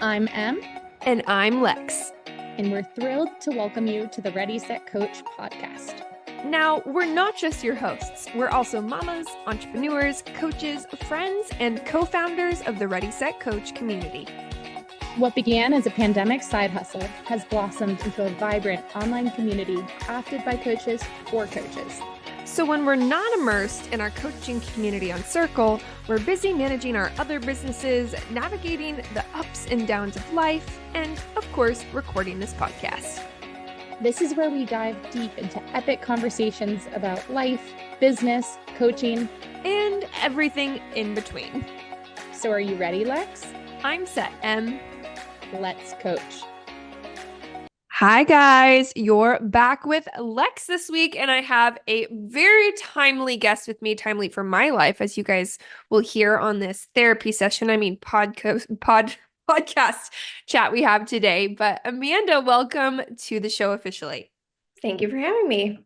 I'm Em, And I'm Lex. and we're thrilled to welcome you to the Ready, Set, Coach podcast. Now, we're not just your hosts. We're also mamas, entrepreneurs, coaches, friends, and co-founders of the Ready, Set, Coach community. What began as a pandemic side hustle has blossomed into a vibrant online community crafted by coaches for coaches. So when we're not immersed in our coaching community on Circle, we're busy managing our other businesses, navigating the ups and downs of life, and of course, recording this podcast. This is where we dive deep into epic conversations about life, business, coaching, and everything in between. So are you ready, Lex? I'm set, Em. Let's coach. Hi guys, you're back with Lex this week, and I have a very timely guest with me, timely for my life, as you guys will hear on this therapy session. Podcast chat we have today. But Amanda, welcome to the show officially. Thank you for having me.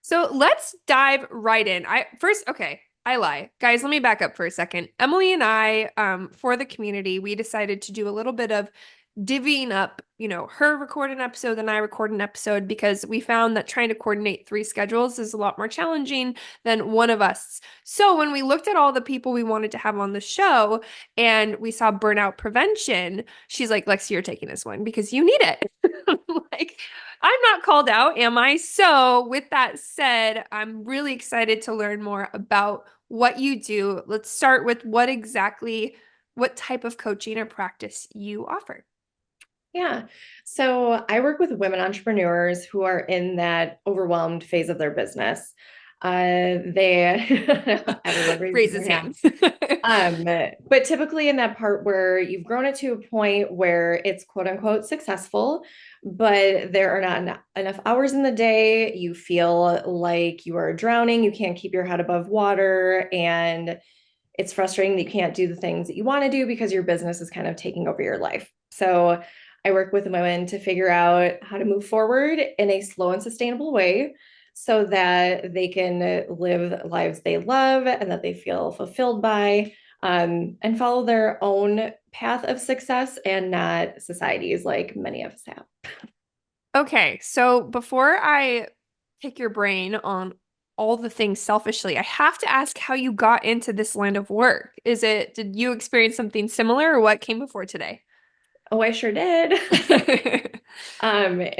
So let's dive right in. I lie. Guys, let me back up for a second. Emily and I, for the community, we decided to do a little bit of divvying up, her record an episode and I record an episode, because we found that trying to coordinate 3 schedules is a lot more challenging than one of us. So when we looked at all the people we wanted to have on the show and we saw burnout prevention, she's like, Lexie, you're taking this one because you need it. Like, I'm not called out, am I? So with that said, I'm really excited to learn more about what you do. Let's start with what type of coaching or practice you offer. Yeah. So I work with women entrepreneurs who are in that overwhelmed phase of their business. Raise his hand. But typically in that part where you've grown it to a point where it's quote unquote successful, but there are not enough hours in the day. You feel like you are drowning. You can't keep your head above water, and it's frustrating that you can't do the things that you want to do because your business is kind of taking over your life. So I work with women to figure out how to move forward in a slow and sustainable way so that they can live lives they love and that they feel fulfilled by, and follow their own path of success and not society's like many of us have. Okay, so before I pick your brain on all the things selfishly, I have to ask how you got into this line of work. Did you experience something similar, or what came before today? Oh, I sure did. In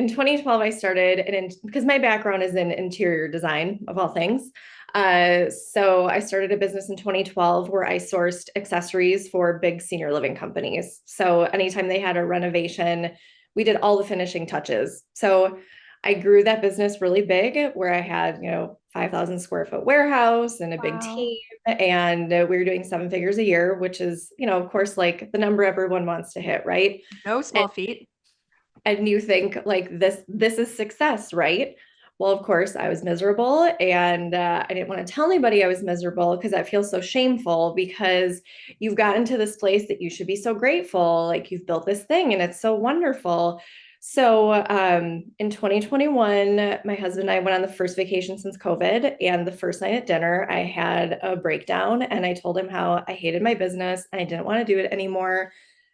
2012, I started, because my background is in interior design of all things. So I started a business in 2012 where I sourced accessories for big senior living companies. So anytime they had a renovation, we did all the finishing touches. So I grew that business really big, where I had, 5,000 square foot warehouse and a big team. And we were doing 7 figures a year, which is, of course, like the number everyone wants to hit, right? No small feat. And you think like this is success, right? Well, of course, I was miserable, and I didn't want to tell anybody I was miserable because that feels so shameful, because you've gotten to this place that you should be so grateful. Like, you've built this thing and it's so wonderful. So in 2021, my husband and I went on the first vacation since COVID. And the first night at dinner, I had a breakdown, and I told him how I hated my business and I didn't want to do it anymore.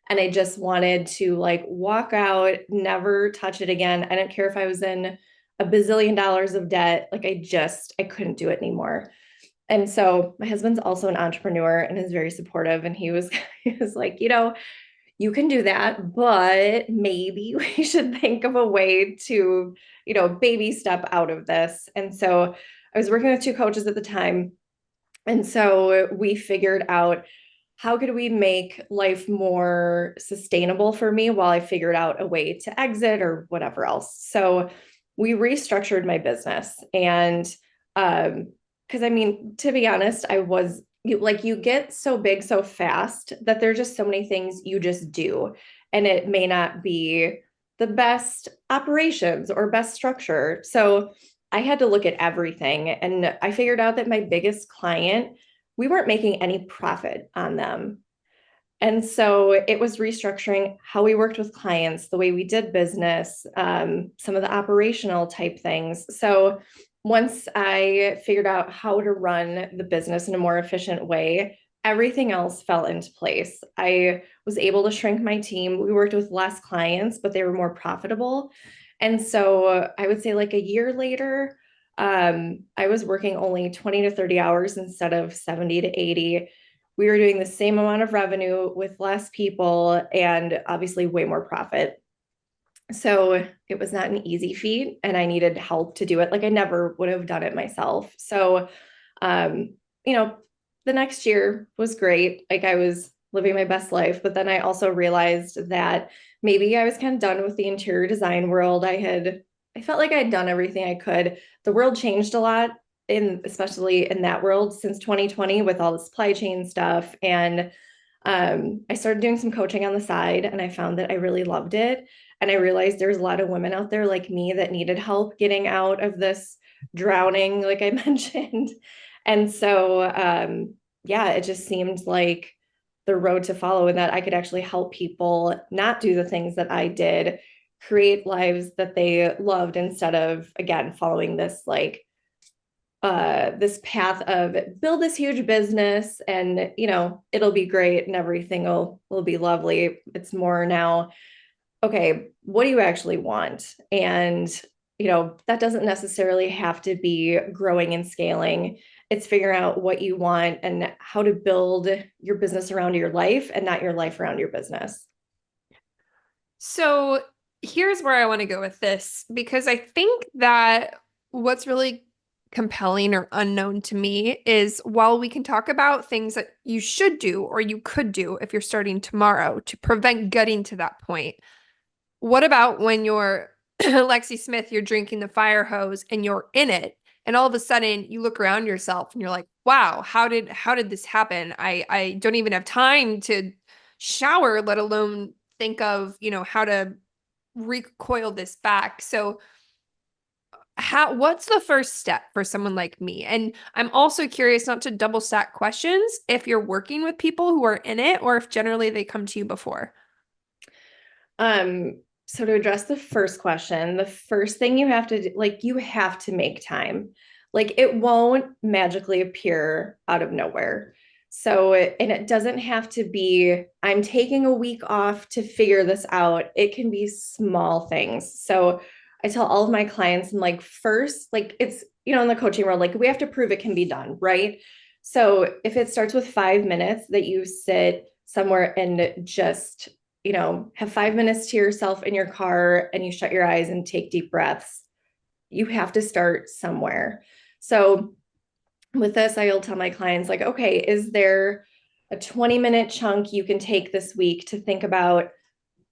And I just wanted to like walk out, never touch it again. I didn't care if I was in $1 bazillion of debt. Like, I couldn't do it anymore. And so my husband's also an entrepreneur and is very supportive. And he was like, you can do that, but maybe we should think of a way to, baby step out of this. And so I was working with 2 coaches at the time. And so we figured out, how could we make life more sustainable for me while I figured out a way to exit or whatever else. So we restructured my business. And because to be honest, you get so big so fast that there's just so many things you just do. And it may not be the best operations or best structure. So I had to look at everything. And I figured out that my biggest client, we weren't making any profit on them. And so it was restructuring how we worked with clients, the way we did business, some of the operational type things. So once I figured out how to run the business in a more efficient way, everything else fell into place. I was able to shrink my team. We worked with less clients, but they were more profitable. And so I would say like a year later, I was working only 20 to 30 hours instead of 70 to 80. We were doing the same amount of revenue with less people and obviously way more profit. So it was not an easy feat, and I needed help to do it. Like I never would have done it myself. So, um, you know, the next year was great. Like I was living my best life, but then I also realized that maybe I was kind of done with the interior design world. I felt like I had done everything I could. The world changed a lot especially in that world since 2020 with all the supply chain stuff. And I started doing some coaching on the side, and I found that I really loved it. And I realized there's a lot of women out there like me that needed help getting out of this drowning, like I mentioned. And so, yeah, it just seemed like the road to follow, and that I could actually help people not do the things that I did, create lives that they loved instead of, again, following this like this path of build this huge business and it'll be great and everything will be lovely. It's more now, okay, what do you actually want? And that doesn't necessarily have to be growing and scaling. It's figuring out what you want and how to build your business around your life and not your life around your business. So here's where I want to go with this, because I think that what's really compelling or unknown to me is, while we can talk about things that you should do or you could do if you're starting tomorrow to prevent getting to that point, what about when you're Lexie Smith, you're drinking the fire hose and you're in it, and all of a sudden you look around yourself and you're like, wow, how did this happen? I don't even have time to shower, let alone think of, how to recoil this back. So what's the first step for someone like me? And I'm also curious, not to double stack questions, if you're working with people who are in it or if generally they come to you before. So to address the first question, the first thing you have to do, like you have to make time. Like it won't magically appear out of nowhere. So, and it doesn't have to be, I'm taking a week off to figure this out. It can be small things. So I tell all of my clients, I'm like, first, like it's, in the coaching world, like we have to prove it can be done, right? So if it starts with 5 minutes that you sit somewhere and just, have 5 minutes to yourself in your car and you shut your eyes and take deep breaths, you have to start somewhere. So with this, I'll tell my clients like, okay, is there a 20-minute chunk you can take this week to think about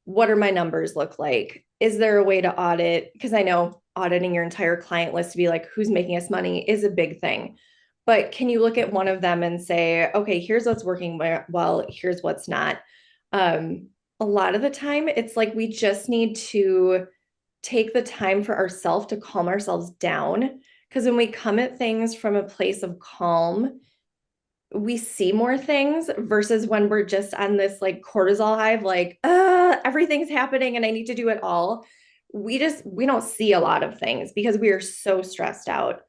what are my numbers look like? Is there a way to audit? Because I know auditing your entire client list to be like, who's making us money is a big thing. But can you look at one of them and say, okay, here's what's working well, here's what's not. A lot of the time, it's like we just need to take the time for ourselves to calm ourselves down. Because when we come at things from a place of calm, we see more things versus when we're just on this like cortisol high of like, everything's happening and I need to do it all. We don't see a lot of things because we are so stressed out.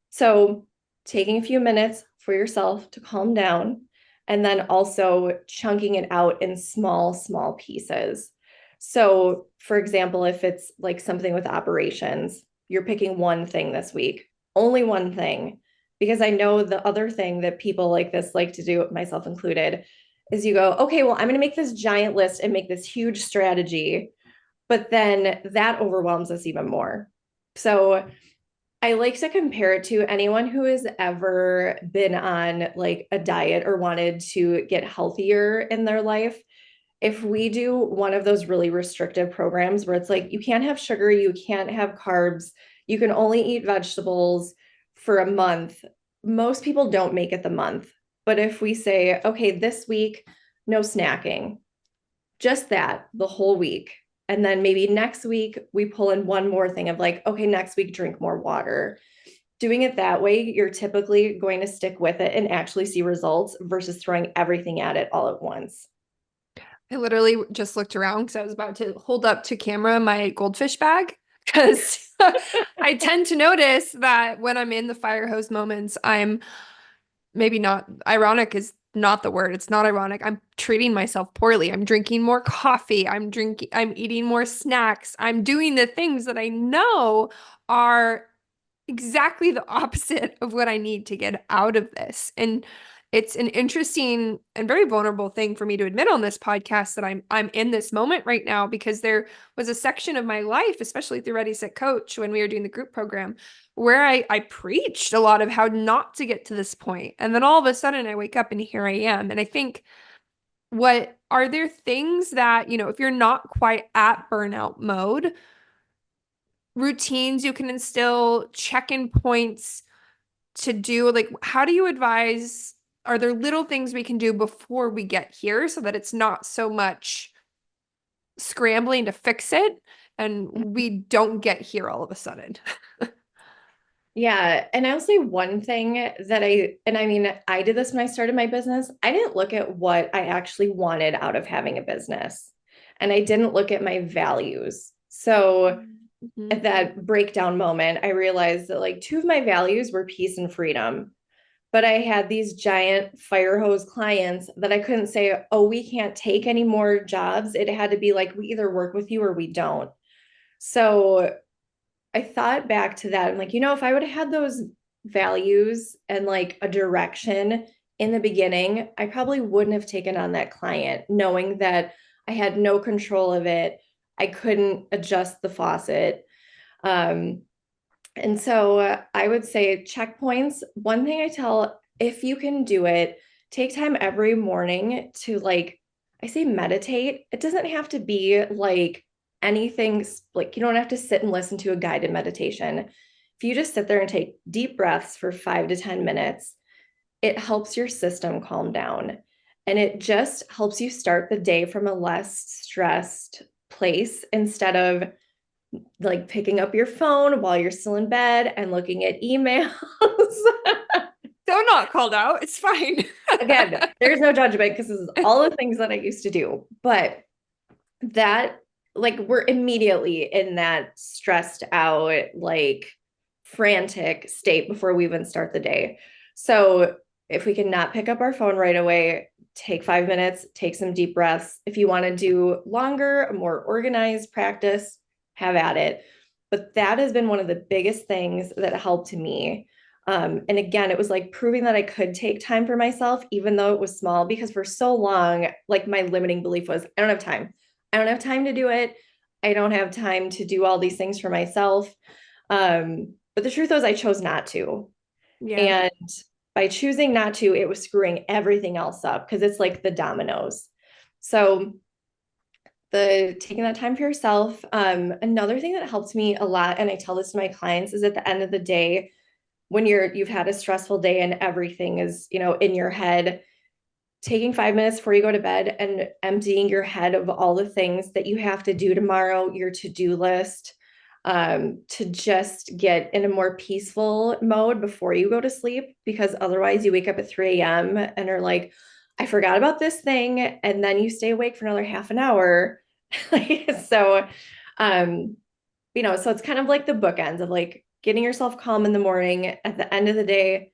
So taking a few minutes for yourself to calm down, and then also chunking it out in small, small pieces. So for example, if it's like something with operations, you're picking one thing this week, only one thing, because I know the other thing that people like this like to do, myself included, is you go, okay, well, I'm going to make this giant list and make this huge strategy, but then that overwhelms us even more. So I like to compare it to anyone who has ever been on like a diet or wanted to get healthier in their life. If we do one of those really restrictive programs where it's like, you can't have sugar, you can't have carbs, you can only eat vegetables for a month, most people don't make it the month. But if we say, okay, this week, no snacking, just that the whole week. And then maybe next week we pull in one more thing of like, okay, next week, drink more water. Doing it that way, you're typically going to stick with it and actually see results versus throwing everything at it all at once. I literally just looked around because I was about to hold up to camera my goldfish bag, because I tend to notice that when I'm in the fire hose moments, I'm maybe not, ironic is not the word. It's not ironic. I'm treating myself poorly. I'm drinking more coffee. I'm eating more snacks. I'm doing the things that I know are exactly the opposite of what I need to get out of this. And it's an interesting and very vulnerable thing for me to admit on this podcast that I'm in this moment right now, because there was a section of my life, especially through Ready Set Coach, when we were doing the group program, where I preached a lot of how not to get to this point. And then all of a sudden I wake up and here I am. And I think, what are there things that, if you're not quite at burnout mode, routines you can instill, check-in points to do? Like, how do you advise, are there little things we can do before we get here so that it's not so much scrambling to fix it and we don't get here all of a sudden? Yeah. And I'll say one thing that I did this when I started my business. I didn't look at what I actually wanted out of having a business, and I didn't look at my values. So at that breakdown moment, I realized that like two of my values were peace and freedom. But I had these giant fire hose clients that I couldn't say, oh, we can't take any more jobs. It had to be like, we either work with you or we don't. So I thought back to that. I'm like, if I would have had those values and like a direction in the beginning, I probably wouldn't have taken on that client, knowing that I had no control of it. I couldn't adjust the faucet. And so I would say checkpoints. One thing I tell, if you can do it, take time every morning to like, I say meditate. It doesn't have to be like anything, like you don't have to sit and listen to a guided meditation. If you just sit there and take deep breaths for 5 to 10 minutes, it helps your system calm down. And it just helps you start the day from a less stressed place, instead of like picking up your phone while you're still in bed and looking at emails. So not called out. It's fine. Again, there's no judgment, because this is all the things that I used to do. But that, like, we're immediately in that stressed out, like frantic state before we even start the day. So if we can not pick up our phone right away, take 5 minutes, take some deep breaths. If you want to do longer, a more organized practice, have at it. But that has been one of the biggest things that helped me. And again, it was like proving that I could take time for myself, even though it was small, because for so long, like my limiting belief was, I don't have time. I don't have time to do it. I don't have time to do all these things for myself. But the truth was I chose not to. Yeah. And by choosing not to, it was screwing everything else up, because it's like the dominoes. So taking that time for yourself. Another thing that helps me a lot, and I tell this to my clients, is at the end of the day, when you've had a stressful day and everything is, in your head, taking 5 minutes before you go to bed and emptying your head of all the things that you have to do tomorrow, your to-do list, to just get in a more peaceful mode before you go to sleep, because otherwise you wake up at 3 a.m. and are like, I forgot about this thing. And then you stay awake for another half an hour. So, so it's kind of like the bookends of like getting yourself calm in the morning, at the end of the day,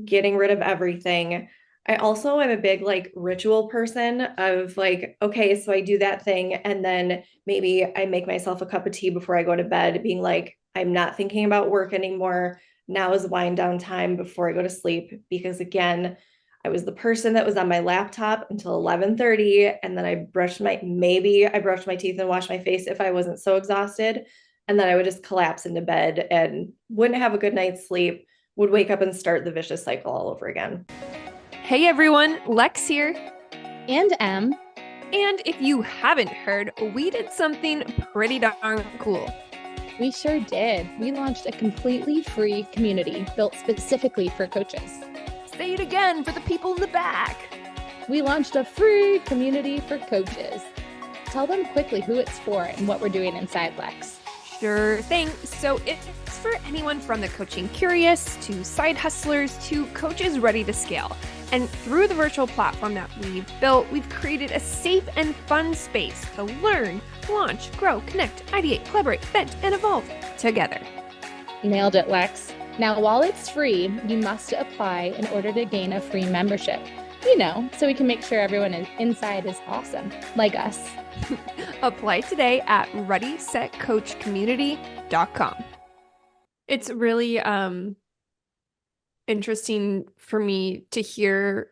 getting rid of everything. I also am a big like ritual person of like, okay, so I do that thing, and then maybe I make myself a cup of tea before I go to bed, being like, I'm not thinking about work anymore. Now is wind down time before I go to sleep. Because again, I was the person that was on my laptop until 11:30, and then I brushed my teeth and washed my face if I wasn't so exhausted. And then I would just collapse into bed and wouldn't have a good night's sleep, would wake up and start the vicious cycle all over again. Hey everyone, Lex here. And Em. And if you haven't heard, we did something pretty darn cool. We sure did. We launched a completely free community built specifically for coaches. Say it again for the people in the back. We launched a free community for coaches. Tell them quickly who it's for and what we're doing inside, Lex. Sure thing. So it's for anyone from the coaching curious to side hustlers to coaches ready to scale. And through the virtual platform that we've built, we've created a safe and fun space to learn, launch, grow, connect, ideate, collaborate, vent, and evolve together. Nailed it, Lex. Now, while it's free, you must apply in order to gain a free membership. So we can make sure everyone inside is awesome, like us. Apply today at readysetcoachcommunity.com. It's really interesting for me to hear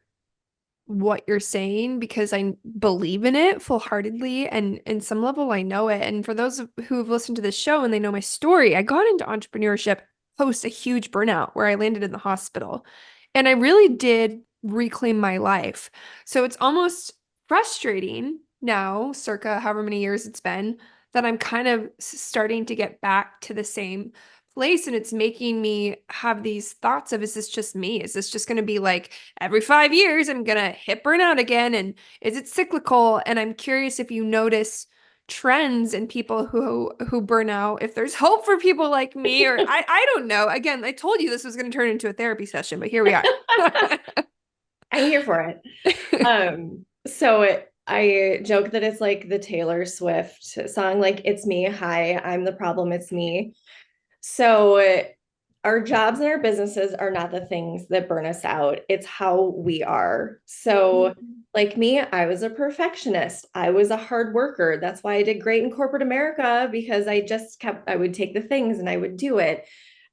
what you're saying because I believe in it full-heartedly, and in some level I know it. And for those who have listened to this show and they know my story, I got into entrepreneurship post a huge burnout where I landed in the hospital, and I really did reclaim my life. So it's almost frustrating now, circa however many years it's been, that I'm kind of starting to get back to the same place, and it's making me have these thoughts of, is this just me? Is this just going to be like every 5 years I'm going to hit burnout again? And is it cyclical? And I'm curious if you notice trends in people who burn out, if there's hope for people like me, or I don't know. Again, I told you this was going to turn into a therapy session, but here we are. I'm here for it. So I joke that it's like the Taylor Swift song, like, it's me. Hi, I'm the problem. It's me. So our jobs and our businesses are not the things that burn us out. It's how we are. So like me, I was a perfectionist. I was a hard worker. That's why I did great in corporate America, because I would take the things and I would do it.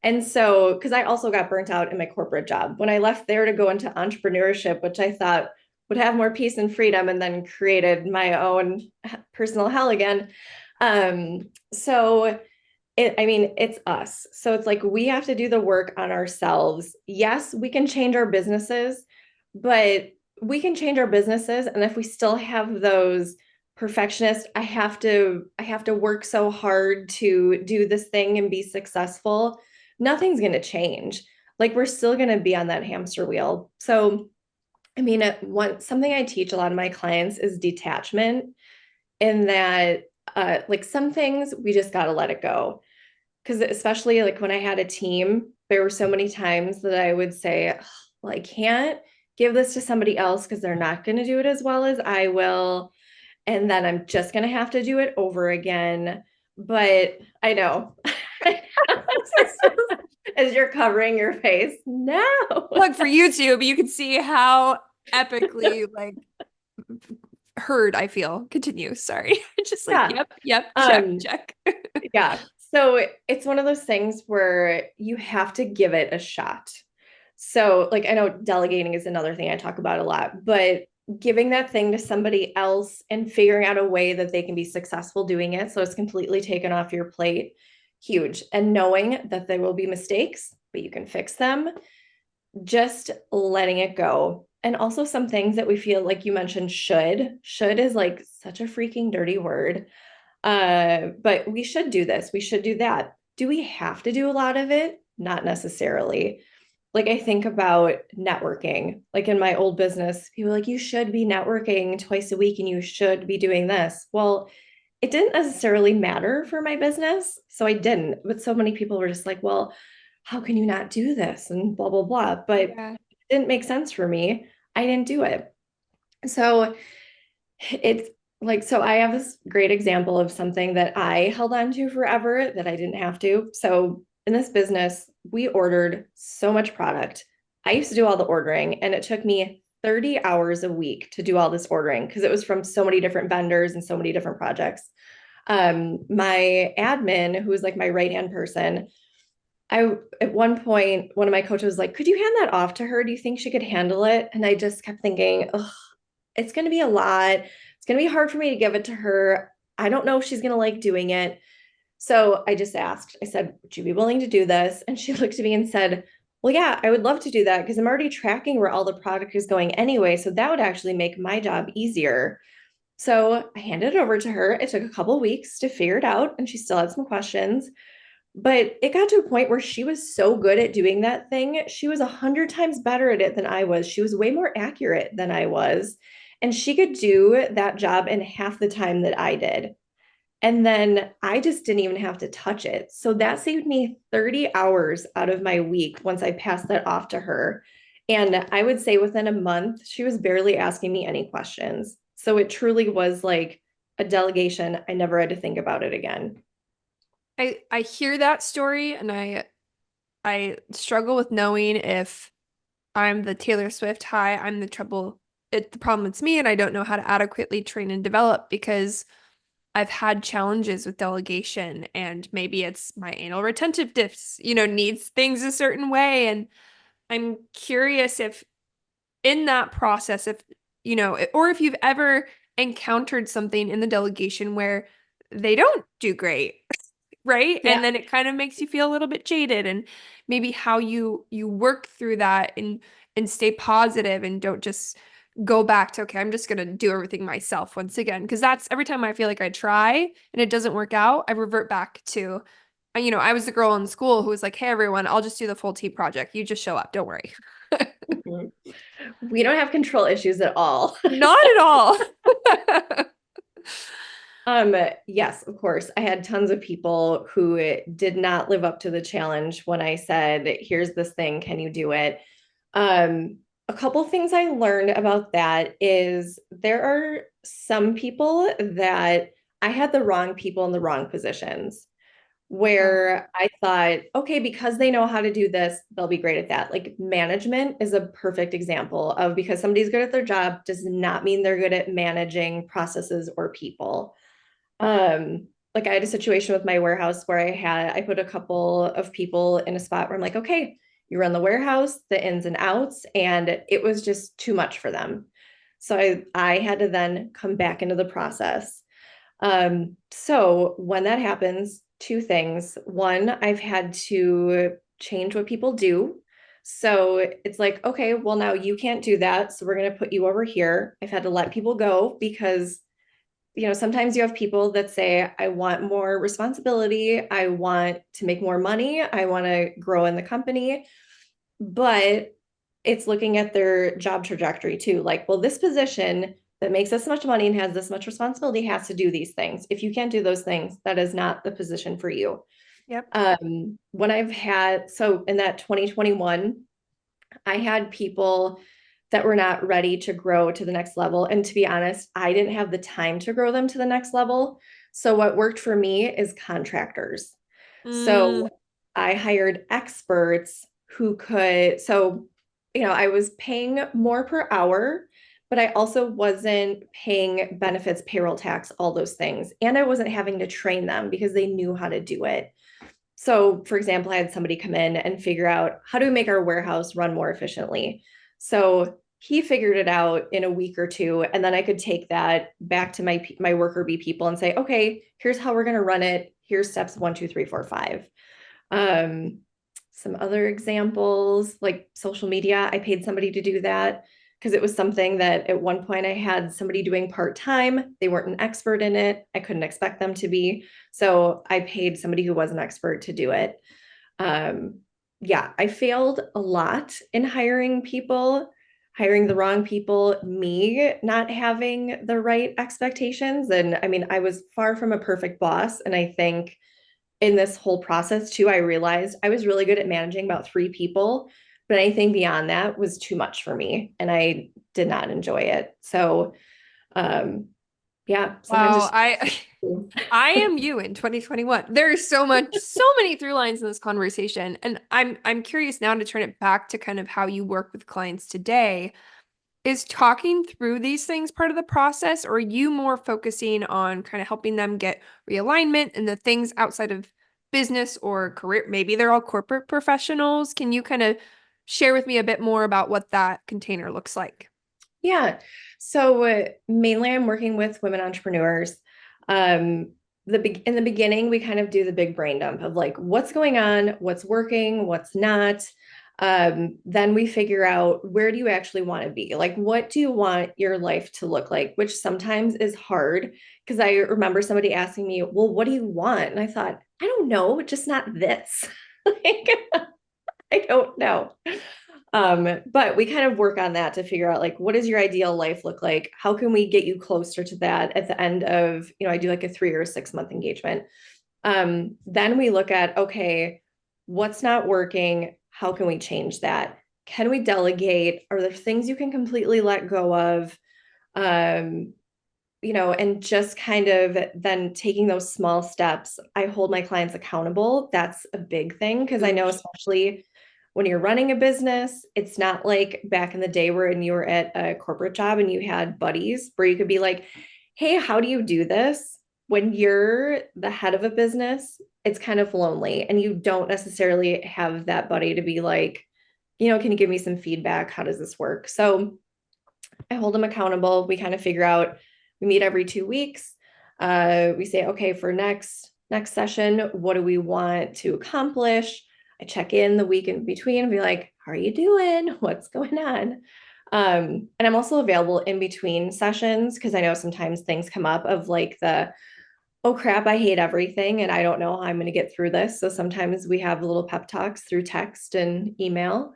And so, because I also got burnt out in my corporate job when I left there to go into entrepreneurship, which I thought would have more peace and freedom, and then created my own personal hell again. So it's us. So it's like we have to do the work on ourselves. Yes, we can change our businesses, but we can change our businesses. And if we still have those perfectionists, I have to work so hard to do this thing and be successful, nothing's going to change. Like, we're still going to be on that hamster wheel. So, something I teach a lot of my clients is detachment, in that, like, some things we just got to let it go. Because especially like when I had a team, there were so many times that I would say, well, I can't give this to somebody else because they're not going to do it as well as I will. And then I'm just going to have to do it over again. But I know. As you're covering your face, no. Look, for YouTube, you can see how epically like heard I feel. Continue. Sorry. Just like, yep, check. Yeah. So it's one of those things where you have to give it a shot. So, like, I know delegating is another thing I talk about a lot, but giving that thing to somebody else and figuring out a way that they can be successful doing it, so it's completely taken off your plate, huge. And knowing that there will be mistakes, but you can fix them, just letting it go. And also some things that we feel, like you mentioned, should is like such a freaking dirty word. But we should do this. We should do that. Do we have to do a lot of it? Not necessarily. Like, I think about networking. Like, in my old business, people were like, you should be networking twice a week and you should be doing this. Well, it didn't necessarily matter for my business, so I didn't. But so many people were just like, well, how can you not do this? And blah, blah, blah. But it didn't make sense for me. I didn't do it. So it's like, so I have this great example of something that I held on to forever that I didn't have to. So in this business, we ordered so much product. I used to do all the ordering, and it took me 30 hours a week to do all this ordering because it was from so many different vendors and so many different projects. My admin, who was like my right-hand person, at one point, one of my coaches was like, could you hand that off to her? Do you think she could handle it? And I just kept thinking, oh, it's going to be a lot. It's going to be hard for me to give it to her. I don't know if she's going to like doing it. So I just asked, I said, would you be willing to do this? And she looked at me and said, well, yeah, I would love to do that because I'm already tracking where all the product is going anyway. So that would actually make my job easier. So I handed it over to her. It took a couple of weeks to figure it out, and she still had some questions. But it got to a point where she was so good at doing that thing. She was 100 times better at it than I was. She was way more accurate than I was. And she could do that job in half the time that I did. And then I just didn't even have to touch it. So that saved me 30 hours out of my week once I passed that off to her. And I would say within a month, she was barely asking me any questions. So it truly was like a delegation. I never had to think about it again. I hear that story, and I struggle with knowing if I'm the Taylor Swift, hi, I'm the the problem it's me and I don't know how to adequately train and develop because I've had challenges with delegation and maybe it's my anal retentive disc, needs things a certain way. And I'm curious if in that process, or if you've ever encountered something in the delegation where they don't do great, right? Yeah. And then it kind of makes you feel a little bit jaded and maybe how you work through that and stay positive and don't just go back to, okay, I'm just going to do everything myself once again. Because that's every time I feel like I try and it doesn't work out, I revert back to, I was the girl in school who was like, hey, everyone, I'll just do the full team project. You just show up. Don't worry. We don't have control issues at all. Not at all. Yes, of course. I had tons of people who did not live up to the challenge when I said, here's this thing, can you do it? A couple things I learned about that is there are some people that I had the wrong people in the wrong positions where I thought, okay, because they know how to do this, they'll be great at that. Like management is a perfect example of because somebody's good at their job does not mean they're good at managing processes or people. Like I had a situation with my warehouse where I put a couple of people in a spot where I'm like, okay, you run the warehouse, the ins and outs, and it was just too much for them. So I had to then come back into the process. So when that happens, two things. One, I've had to change what people do. So it's like, okay, well, now you can't do that. So we're going to put you over here. I've had to let people go because, sometimes you have people that say, I want more responsibility. I want to make more money. I want to grow in the company. But it's looking at their job trajectory too. Like, well, this position that makes this much money and has this much responsibility has to do these things. If you can't do those things, that is not the position for you. Yep. When so in that 2021, I had people that were not ready to grow to the next level. And to be honest, I didn't have the time to grow them to the next level. So what worked for me is contractors. So I hired experts who could, I was paying more per hour, but I also wasn't paying benefits, payroll tax, all those things. And I wasn't having to train them because they knew how to do it. So, for example, I had somebody come in and figure out how do we make our warehouse run more efficiently. So he figured it out in a week or two, and then I could take that back to my worker bee people and say, okay, here's how we're going to run it. Here's steps 1, 2, 3, 4, 5. Some other examples like social media. I paid somebody to do that because it was something that at one point I had somebody doing part-time. They weren't an expert in it. I couldn't expect them to be. So I paid somebody who was an expert to do it. I failed a lot in hiring people, hiring the wrong people, me not having the right expectations. And I mean, I was far from a perfect boss. And I think in this whole process too, I realized I was really good at managing about 3 people, but anything beyond that was too much for me and I did not enjoy it. So, sometimes wow, I am you in 2021. There's so many through lines in this conversation. And I'm curious now to turn it back to kind of how you work with clients today. Is talking through these things part of the process, or are you more focusing on kind of helping them get realignment and the things outside of business or career? Maybe they're all corporate professionals. Can you kind of share with me a bit more about what that container looks like? Yeah. So mainly I'm working with women entrepreneurs. In the beginning, we kind of do the big brain dump of like, what's going on, what's working, what's not. Then we figure out where do you actually want to be? Like, what do you want your life to look like? Which sometimes is hard because I remember somebody asking me, well, what do you want? And I thought, I don't know, just not this. Like, I don't know. But we kind of work on that to figure out like, what does your ideal life look like? How can we get you closer to that at the end of, I do like a 3 or a 6 month engagement. Then we look at, okay, what's not working? How can we change that? Can we delegate? Are there things you can completely let go of? And just kind of then taking those small steps. I hold my clients accountable. That's a big thing because I know, especially when you're running a business, it's not like back in the day where you were at a corporate job and you had buddies where you could be like, hey, how do you do this? When you're the head of a business, it's kind of lonely and you don't necessarily have that buddy to be like, can you give me some feedback? How does this work? So I hold them accountable. We kind of figure out, we meet every 2 weeks. We say, okay, for next session, what do we want to accomplish? I check in the week in between and be like, how are you doing? What's going on? And I'm also available in between sessions because I know sometimes things come up of like oh crap, I hate everything and I don't know how I'm going to get through this. So sometimes we have little pep talks through text and email.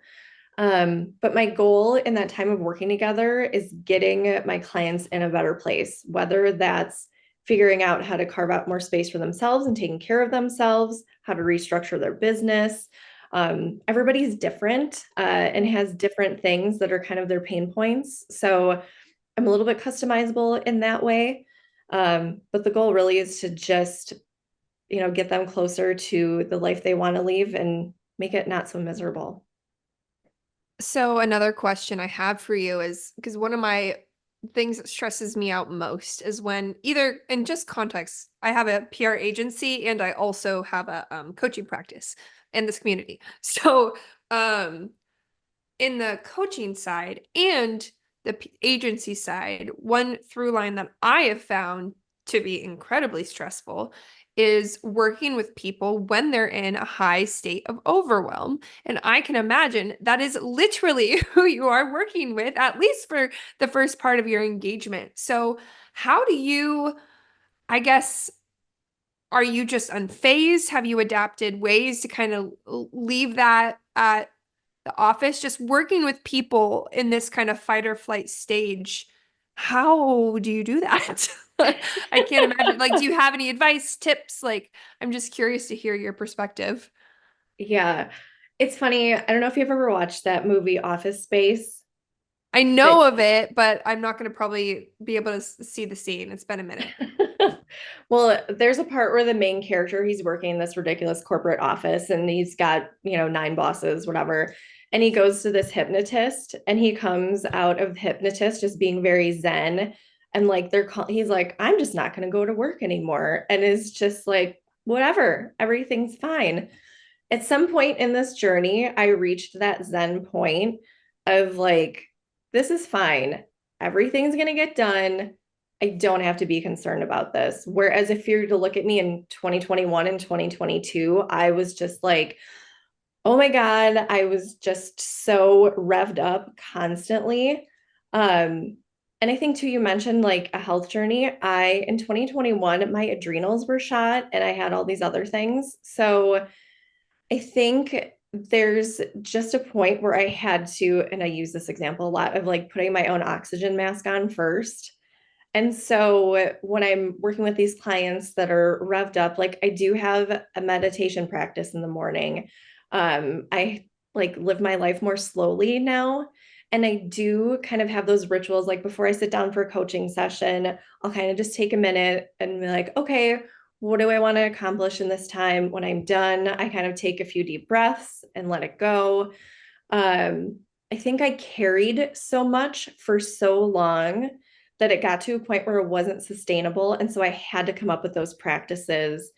But my goal in that time of working together is getting my clients in a better place, whether that's figuring out how to carve out more space for themselves and taking care of themselves, how to restructure their business. Everybody's different and has different things that are kind of their pain points. So I'm a little bit customizable in that way. But the goal really is to just, get them closer to the life they want to leave and make it not so miserable. So another question I have for you is, because one of my things that stresses me out most is when either, in just context, I have a PR agency and I also have a coaching practice in this community. So in the coaching side and the agency side, one through line that I have found to be incredibly stressful is working with people when they're in a high state of overwhelm. And I can imagine that is literally who you are working with, at least for the first part of your engagement. So how do you, I guess, are you just unfazed? Have you adapted ways to kind of leave that at the office, just working with people in this kind of fight or flight stage? How do you do that? I can't imagine. Like, do you have any advice, tips? Like, I'm just curious to hear your perspective. Yeah. It's funny. I don't know if you've ever watched that movie Office Space. I That know of it, but I'm not going to probably be able to see the scene. It's been a minute. Well, there's a part where the main character, he's working in this ridiculous corporate office and he's got, 9 bosses, whatever. And he goes to this hypnotist and he comes out of hypnotist just being very zen. And like he's like, I'm just not going to go to work anymore. And is just like, whatever, everything's fine. At some point in this journey, I reached that zen point of like, this is fine. Everything's going to get done. I don't have to be concerned about this. Whereas if you were to look at me in 2021 and 2022, I was just like, oh my God, I was just so revved up constantly. And I think too, you mentioned like a health journey. In 2021, my adrenals were shot and I had all these other things. So I think there's just a point where I had to, and I use this example a lot of like putting my own oxygen mask on first. And so when I'm working with these clients that are revved up, like I do have a meditation practice in the morning. I like live my life more slowly now. And I do kind of have those rituals, like before I sit down for a coaching session, I'll kind of just take a minute and be like, okay, what do I want to accomplish in this time? When I'm done, I kind of take a few deep breaths and let it go. I think I carried so much for so long that it got to a point where it wasn't sustainable. And so I had to come up with those practices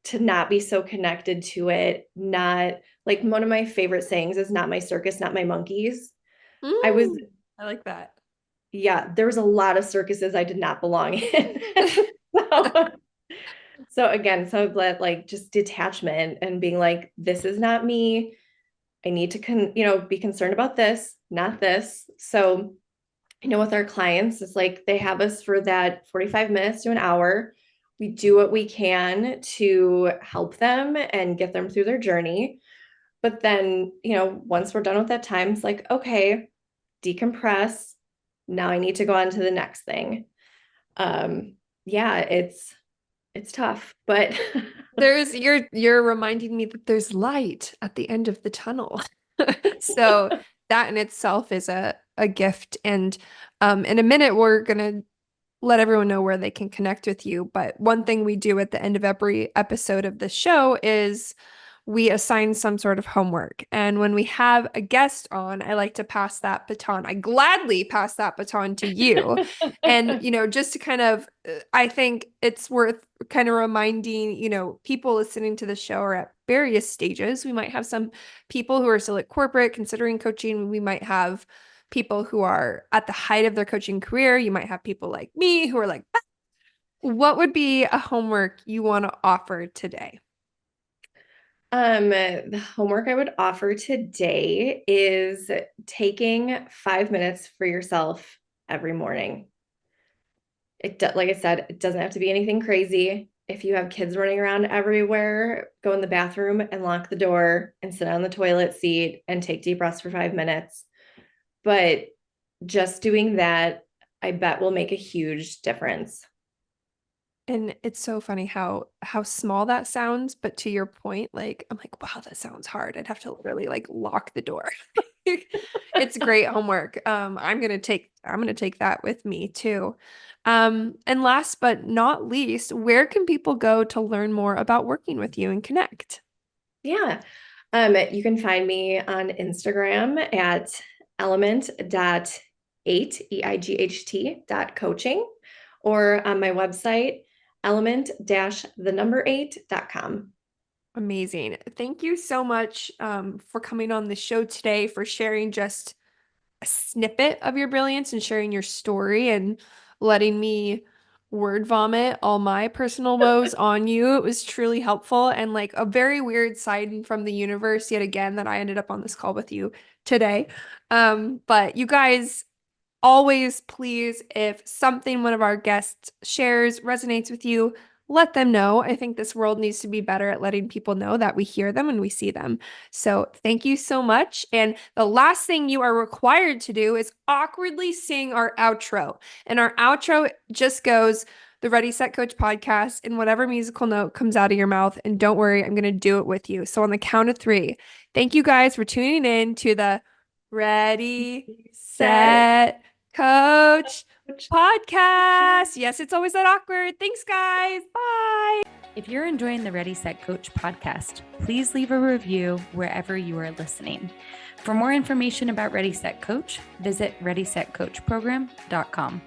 to not be so connected to it. Not like one of my favorite sayings is not my circus, not my monkeys. I was, I like that. yeah, there was a lot of circuses I did not belong in. so, so again, so that like just detachment and being like, this is not me. I need to be concerned about this, not this. So with our clients, it's like they have us for that 45 minutes to an hour. We do what we can to help them and get them through their journey. But then, once we're done with that time, it's like, okay, decompress. Now I need to go on to the next thing. Yeah, it's tough, but you're reminding me that there's light at the end of the tunnel. So that in itself is a gift. And in a minute, we're gonna let everyone know where they can connect with you. But one thing we do at the end of every episode of the show is we assign some sort of homework. And when we have a guest on, I like to pass that baton. I gladly pass that baton to you. And, just to kind of, I think it's worth kind of reminding, people listening to the show are at various stages. We might have some people who are still at corporate considering coaching. We might have people who are at the height of their coaching career. You might have people like me who are like, what would be a homework you want to offer today? The homework I would offer today is taking 5 minutes for yourself every morning. Like I said, it doesn't have to be anything crazy. If you have kids running around everywhere, go in the bathroom and lock the door and sit on the toilet seat and take deep breaths for 5 minutes. But just doing that, I bet will make a huge difference. And it's so funny how small that sounds, but to your point, like I'm like, wow, that sounds hard. I'd have to literally like lock the door. It's great homework. I'm gonna take that with me too. And last but not least, where can people go to learn more about working with you and connect? Yeah. You can find me on Instagram at element.8, EIGHT.coaching, or on my website, element-8.com. Amazing. Thank you so much for coming on the show today, for sharing just a snippet of your brilliance and sharing your story and letting me word vomit all my personal woes on you. It was truly helpful and like a very weird sign from the universe yet again that I ended up on this call with you today. But you guys, always please, if something one of our guests shares resonates with you, let them know. I think this world needs to be better at letting people know that we hear them and we see them. So thank you so much. And the last thing you are required to do is awkwardly sing our outro. And our outro just goes, the Ready, Set, Coach podcast, in whatever musical note comes out of your mouth. And don't worry, I'm going to do it with you. So on the count of 3, thank you guys for tuning in to the Ready, Set, Coach podcast. Yes, it's always that awkward. Thanks, guys. Bye. If you're enjoying the Ready, Set, Coach podcast, please leave a review wherever you are listening. For more information about Ready, Set, Coach, visit readysetcoachprogram.com.